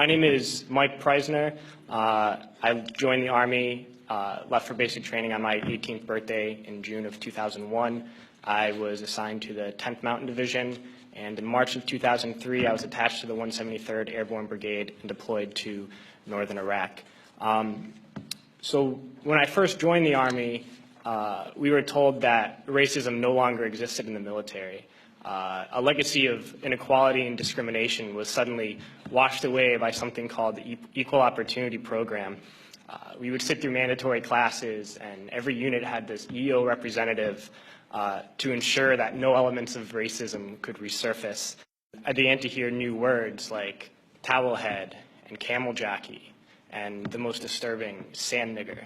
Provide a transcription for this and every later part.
My name is Mike Preisner. I joined the Army, left for basic training on my 18th birthday in June of 2001. I was assigned to the 10th Mountain Division, and in March of 2003, I was attached to the 173rd Airborne Brigade and deployed to northern Iraq. So when I first joined the Army, we were told that racism no longer existed in the military. A legacy of inequality and discrimination was suddenly washed away by something called the Equal Opportunity Program. We would sit through mandatory classes, and every unit had this EO representative to ensure that no elements of racism could resurface. I began to hear new words like towelhead and camel jockey, and the most disturbing, sand nigger.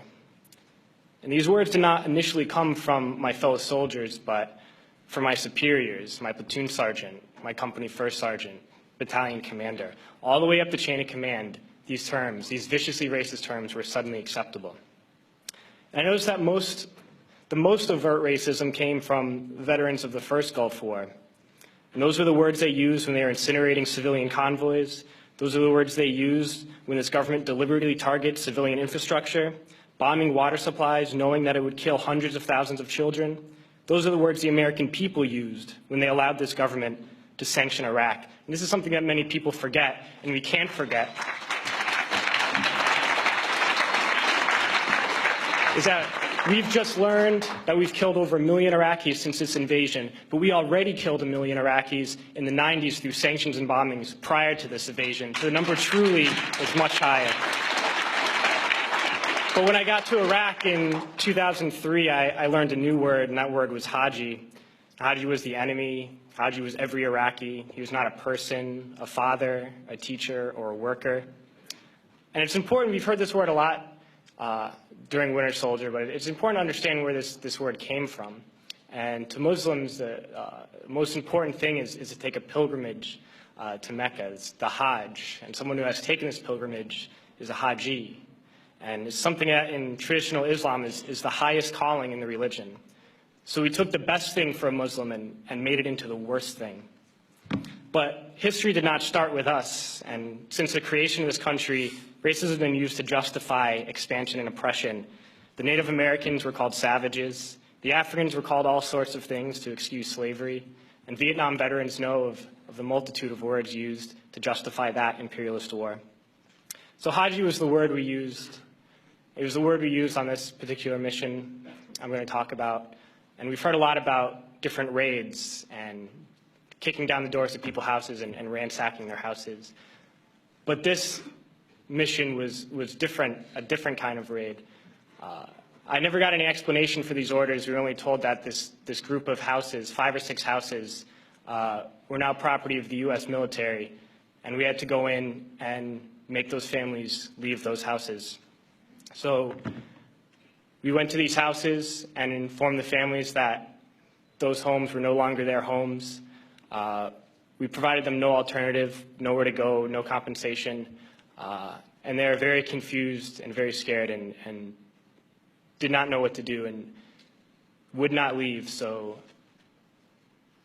And these words did not initially come from my fellow soldiers, but from my superiors, my platoon sergeant, my company first sergeant, battalion commander. All the way up the chain of command, these terms, these viciously racist terms, were suddenly acceptable. And I noticed that the most overt racism came from veterans of the first Gulf War. And those were the words they used when they were incinerating civilian convoys. Those are the words they used when this government deliberately targets civilian infrastructure, bombing water supplies, knowing that it would kill hundreds of thousands of children. Those are the words the American people used when they allowed this government to sanction Iraq. And this is something that many people forget, and we can't forget, is that we've just learned that we've killed over 1 million Iraqis since this invasion, but we already killed 1 million Iraqis in the 90s through sanctions and bombings prior to this invasion. So the number truly is much higher. But when I got to Iraq in 2003, I learned a new word, and that word was Haji. Haji was the enemy. Haji was every Iraqi. He was not a person, a father, a teacher, or a worker. And it's important, we've heard this word a lot during Winter Soldier, but it's important to understand where this word came from. And to Muslims, the most important thing is to take a pilgrimage to Mecca. It's the Hajj. And someone who has taken this pilgrimage is a Haji. And it's something that in traditional Islam is the highest calling in the religion. So we took the best thing for a Muslim and made it into the worst thing. But history did not start with us. And since the creation of this country, racism has been used to justify expansion and oppression. The Native Americans were called savages. The Africans were called all sorts of things to excuse slavery. And Vietnam veterans know of the multitude of words used to justify that imperialist war. So Haji was the word we used. It was the word we used on this particular mission I'm going to talk about. And we've heard a lot about different raids and kicking down the doors of people's houses and ransacking their houses. But this mission was different, a different kind of raid. I never got any explanation for these orders. We were only told that this group of houses, 5 or 6 houses, were now property of the U.S. military, and we had to go in and make those families leave those houses. So we went to these houses and informed the families that those homes were no longer their homes. We provided them no alternative, nowhere to go, no compensation. And they were very confused and very scared and did not know what to do and would not leave. So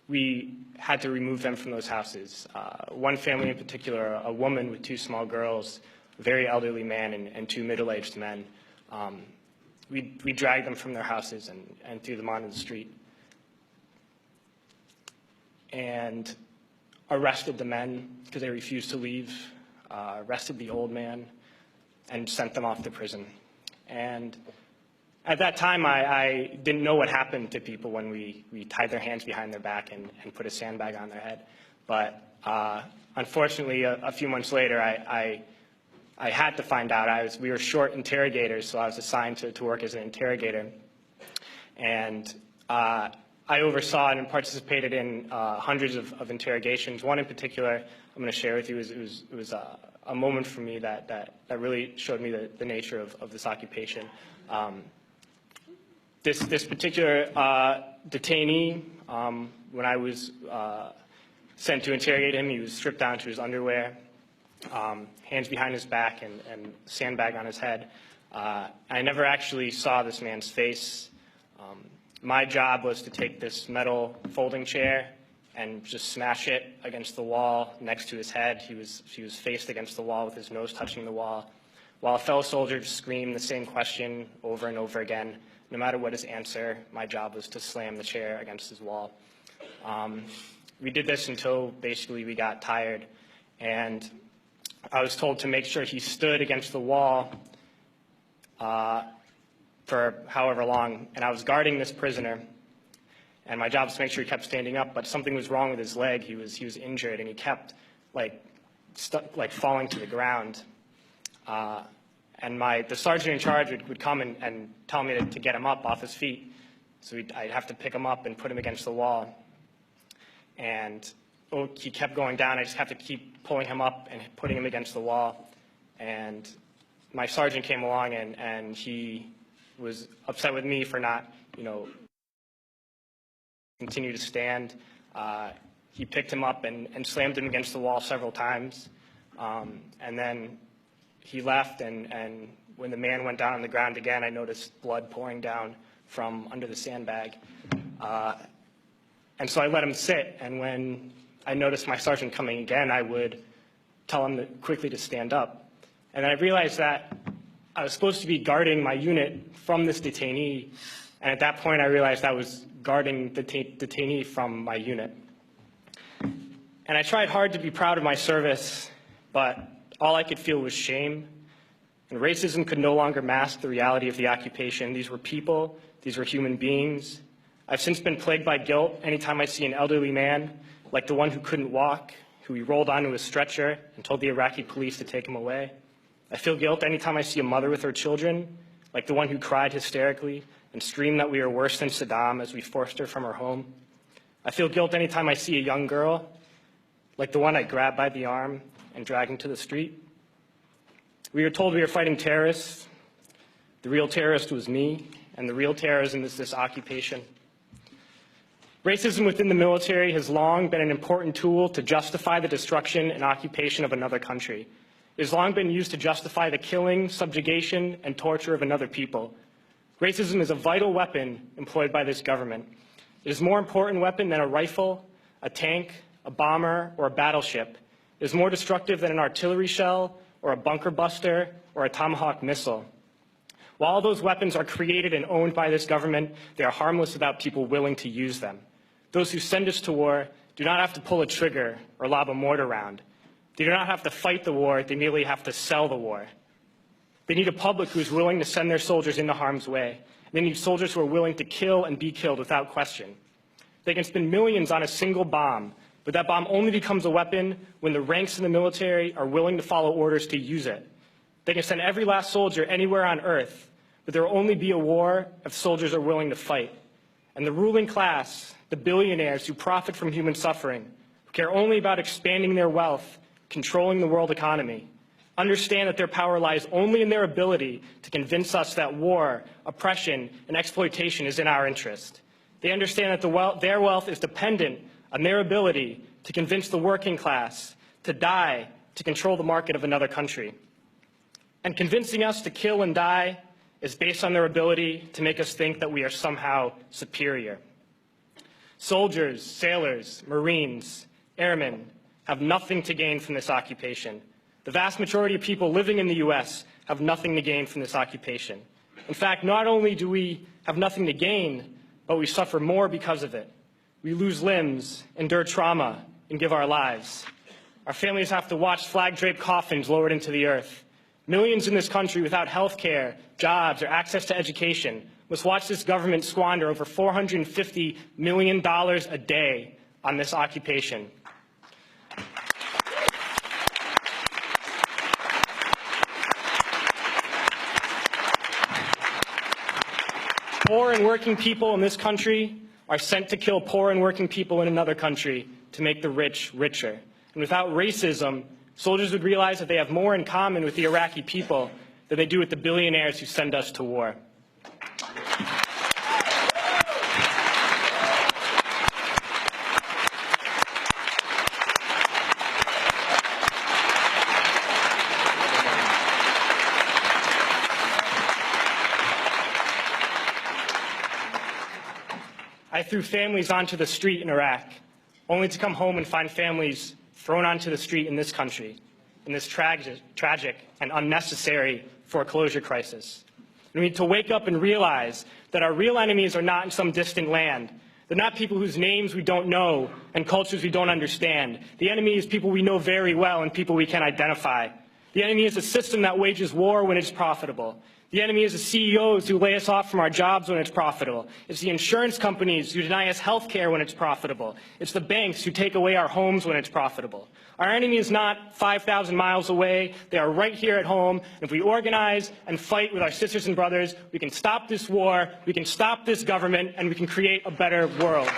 we had to remove them from those houses. One family in particular, a woman with 2 small girls, a very elderly man and 2 middle-aged men. We dragged them from their houses and threw them onto the street and arrested the men because they refused to leave, arrested the old man, and sent them off to prison. And at that time, I didn't know what happened to people when we tied their hands behind their back and put a sandbag on their head. But unfortunately, a few months later, I had to find out. We were short interrogators, so I was assigned to work as an interrogator. And I oversaw and participated in hundreds of interrogations. One in particular I'm going to share with you. It was a moment for me that really showed me the nature of this occupation. This particular detainee, when I was sent to interrogate him, he was stripped down to his underwear, hands behind his back, and sandbag on his head. I never actually saw this man's face. My job was to take this metal folding chair and just smash it against the wall next to his head. He was faced against the wall with his nose touching the wall, while a fellow soldier just screamed the same question over and over again. No matter what his answer, my job was to slam the chair against his wall. We did this until basically we got tired, and I was told to make sure he stood against the wall for however long, and I was guarding this prisoner, and my job was to make sure he kept standing up, but something was wrong with his leg. He was injured, and he kept falling to the ground. And the sergeant in charge would come and tell me to get him up off his feet. So I'd have to pick him up and put him against the wall. And he kept going down. I just have to keep pulling him up and putting him against the wall. And my sergeant came along, and he was upset with me for not, continue to stand. He picked him up and slammed him against the wall several times. And then he left, and when the man went down on the ground again, I noticed blood pouring down from under the sandbag. And so I let him sit, and when I noticed my sergeant coming again, I would tell him quickly to stand up. And then I realized that I was supposed to be guarding my unit from this detainee, and at that point I realized I was guarding the detainee from my unit. And I tried hard to be proud of my service, but all I could feel was shame. And racism could no longer mask the reality of the occupation. These were people, these were human beings. I've since been plagued by guilt anytime I see an elderly man, like the one who couldn't walk, who we rolled onto his stretcher and told the Iraqi police to take him away. I feel guilt anytime I see a mother with her children, like the one who cried hysterically and screamed that we were worse than Saddam as we forced her from her home. I feel guilt anytime I see a young girl, like the one I grabbed by the arm and dragged into the street. We were told we were fighting terrorists. The real terrorist was me, and the real terrorism is this occupation. Racism within the military has long been an important tool to justify the destruction and occupation of another country. It has long been used to justify the killing, subjugation, and torture of another people. Racism is a vital weapon employed by this government. It is a more important weapon than a rifle, a tank, a bomber, or a battleship. It is more destructive than an artillery shell, or a bunker buster, or a Tomahawk missile. While all those weapons are created and owned by this government, they are harmless without people willing to use them. Those who send us to war do not have to pull a trigger or lob a mortar round. They do not have to fight the war, they merely have to sell the war. They need a public who is willing to send their soldiers into harm's way. They need soldiers who are willing to kill and be killed without question. They can spend millions on a single bomb, but that bomb only becomes a weapon when the ranks in the military are willing to follow orders to use it. They can send every last soldier anywhere on earth, but there will only be a war if soldiers are willing to fight. And the ruling class, the billionaires who profit from human suffering, who care only about expanding their wealth, controlling the world economy, understand that their power lies only in their ability to convince us that war, oppression, and exploitation is in our interest. They understand that their wealth is dependent on their ability to convince the working class to die to control the market of another country. And convincing us to kill and die is based on their ability to make us think that we are somehow superior. Soldiers, sailors, Marines, airmen have nothing to gain from this occupation. The vast majority of people living in the U.S. have nothing to gain from this occupation. In fact, not only do we have nothing to gain, but we suffer more because of it. We lose limbs, endure trauma, and give our lives. Our families have to watch flag-draped coffins lowered into the earth. Millions in this country without health care, jobs, or access to education must watch this government squander over $450 million a day on this occupation. Poor and working people in this country are sent to kill poor and working people in another country to make the rich richer. And without racism, soldiers would realize that they have more in common with the Iraqi people than they do with the billionaires who send us to war. I threw families onto the street in Iraq. only to come home and find families thrown onto the street in this country, in this tragic and unnecessary foreclosure crisis. We need to wake up and realize that our real enemies are not in some distant land. They're not people whose names we don't know and cultures we don't understand. The enemy is people we know very well and people we can identify. The enemy is a system that wages war when it's profitable. The enemy is the CEOs who lay us off from our jobs when it's profitable. It's the insurance companies who deny us health care when it's profitable. It's the banks who take away our homes when it's profitable. Our enemy is not 5,000 miles away. They are right here at home. And if we organize and fight with our sisters and brothers, we can stop this war, we can stop this government, and we can create a better world.